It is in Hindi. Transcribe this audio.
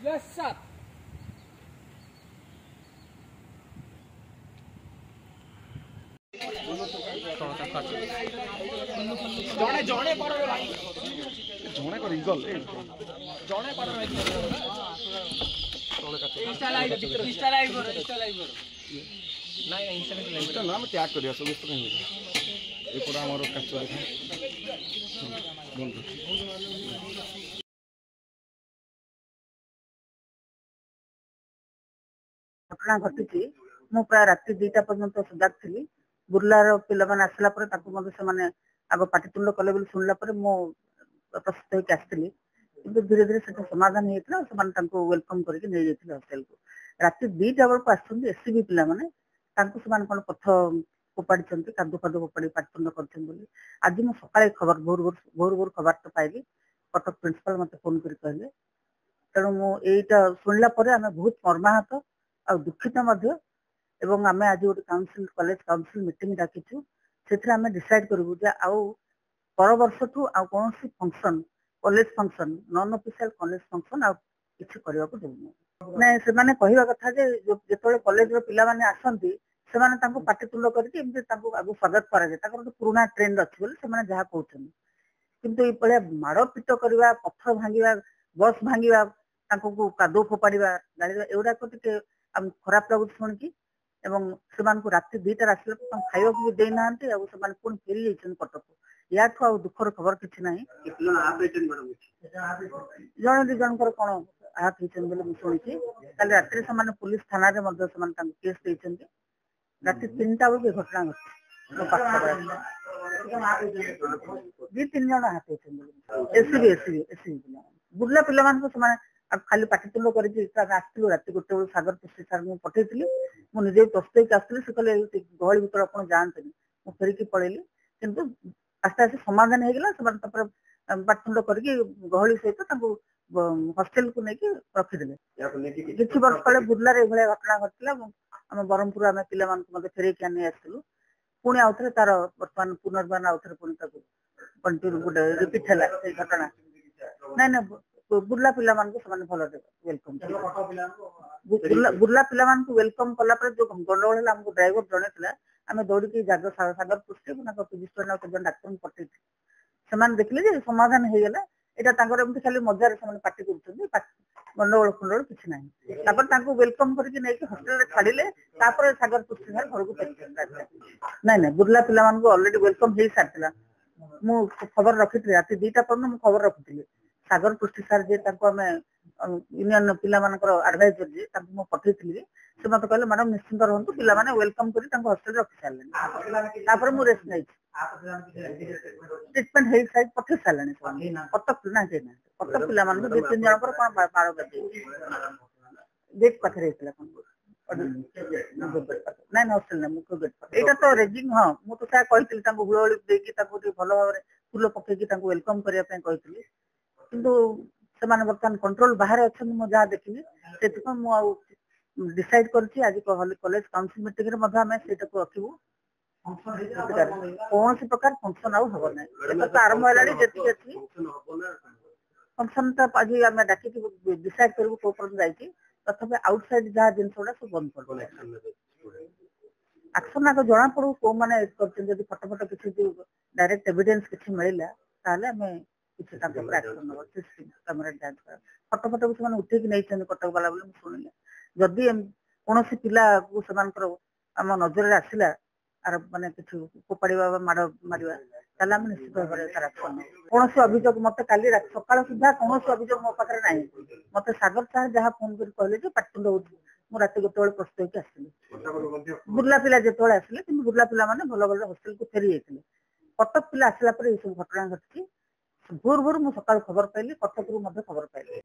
जणे जणे पर भाई जणे कर इगल जणे पर भाई तोले काटे इंस्टा लाइव करो नहीं इंस्टा नाम टैग करिया सब इस कहीं ए पूरा हमर कैप्चर देखा बंद घटना घटी मु प्राय राति 2टा पर्यंत सजाग थी बुर्लार पिला माने आसला पर ताको मते से माने आगो पाटितुंड कले बोली सुनला पर मो प्रस्तुत होके आसली किंतु धीरे धीरे सेटा समाधान हेतला से माने ताको वेलकम करके नै जेथिले हॉस्टल को राति 2टा बेर को आछुंदी एससीबी पिला माने ताको से माने कोन पथ कोपाडी चंती कादु कादु कोपाडी पाटितुंड करछन बोली आज मु सकाळे खबर भोर खबर तो पाइली कटक प्रिंसिपल मते फोन करी कहले तेणु मु एटा सुनला पर हमें बहुत मर्माहत आ दुखित मध्य एवं आम आज गोटे काउंसिल कॉलेज काउंसिल मीटिंग डाकिछु से आम डिसाइड करूँ जे आउ पर वर्ष ठू आ कौन function college function non official college function आ किछि करबा को देबो नै से माने कहिबा कथा जे जेतोले कॉलेज रो पिला माने आसंती से माने तांको पाटितुंड करके एमते तांको आगु स्वागत करा जे ताकर तो पुराना ट्रेंड अछि बोले से माने जहा कहउछन किंतु ए पळे मारो पिटो करबा पत्थर भांगीबा बस भांगीबा तांको कादो फोपाड़ीबा गाड़ी एउडा को टिके खराब लागु सुन की एवं सेमान को राति 2टा आसले खाइबा भी दे नांती आ सेमान कोन फेरी जाइछन कटक या ठो आ दुखर खबर किछि नाही कितना आप एटेन मैडम जण दि जनकर कोन आप हिचन बोले मु सुनिछि काल रात्रि समान पुलिस थाना रे मध्य समान तांको केस दैछन राति 3टा बजे घटना घटि दी 3 जण हाथ हिचन एससीबी बुर्ला पिला मान को समान खाली पाटितुंड करके आसलु राति 1 बजे सागर पुष्टि सार मु पठेइथिली मु निजे प्रस्तुत आसली से कहले गहली भीतर अपन जानतनी मु फेरिकी पळेली किंतु आस्ते आस्ते समाधान हो गला सब तपर पाटितुंड करके गहली सहित तांको हॉस्टल को नेकी रखिदेले किछि वर्ष पळे बुर्ला रे भले घटना घटला हम बरमपुर आमे पिला मान को मते फेरिकी आनी आसलु पुणी आउथरे तार वर्तमान पुनर्बार आउथरे पुणी ताको कंटिन्यू गुड रिपीट हला ए घटना नै बुर्ला पिला मान को समान भलो वेलकम बुर्ला पिला मान को वेलकम कला पर जो गंडगोल हला हमको ड्राइवर जणे थिला आमे दौड़ी के जाग सागर पुष्टि ना को रजिस्टर ना के डॉक्टर पठे समान देखले जे समाधान हे गेला एटा तांकर एमति खाली मजार समान पार्टी करछन गंडगोल खंडोल किछ नाही तापर तांको वेलकम करके नै के हॉस्टल रे छाडिले तापर सागर पुष्टि सर घर को नै बुर्ला पिला मान को ऑलरेडी वेलकम हे सारथिला मु खबर रखिथि राति 2टा पर मु खबर रखिथि सागर पुष्टि सार जे ताको हमें यूनियन पिला मानकर एडवाइजर जे ताको मु पठेइथिली से मत कहले मैडम निश्चिंत रहंतु पिला माने वेलकम करी ताको हॉस्टल रे रखि सारले तापर मु रेस्ट नै ट्रीटमेंट हे साइड पठे सारले कटक ना जे ना कटक पिला मान 2-3 जण पर कोन मारो गदे गेट पठे रेतला कोन ना हॉस्टल ना मुको गेट एटा तो रेजिंग हां मु तो सा कहिथिली ताको हुळोळी देकी ताको भलो भाबरे फूल पकेकी ताको वेलकम करिया पे कहिथिली किंतु सेमान वर्तमान कंट्रोल बाहर अछन मु जा देखिली सेतको मु आ डिसाइड करछि आज कॉलेज काउंसिल मीटिंग रे मधा हमें सेटा को रखिबो कौन से प्रकार फंक्शन आउ हबो नै एत तो आरंभ हलाडी जेति अछि फंक्शन त आज हमें डाकी डिसाइड करबो को पर जाईछि तथापि आउटसाइड जा दिन थोड़ा सब बंद कर एक्शन ना को जणा पड़ो को माने करछन जदी फटाफट किछि डायरेक्ट एविडेंस किछि मिलिला ताले हमें किछि ताको एक्शन नबो कैमरा जांच कर फटाफट को समान उठे कि नै छन कटक वाला बोले सुनिले जदी कोनोसी पिला को समान करो हम नजर रे आसिला आर माने किछु कोपाड़ीबा माड मारिबा ताले हम निश्चित भाबरे तार एक्शन कोनोसी अभियोग मते काली सकाळ सुधा कोनोसी अभियोग मो पाखरे नाही मते सागर सार जहा फोन कर कहले जे पाटुंड होत मु राति गोटे बेले प्रस्तुत के आसिली बुर्ला पिला जे तोळे आसिले कि बुर्ला पिला माने भलो भलो हॉस्टल को फेरी जेतिले कटक पिला आसिला पर ए सब घटना घटछि भोर भोर मु सकाळ खबर पाइली कटक रु मध्ये खबर पाइली।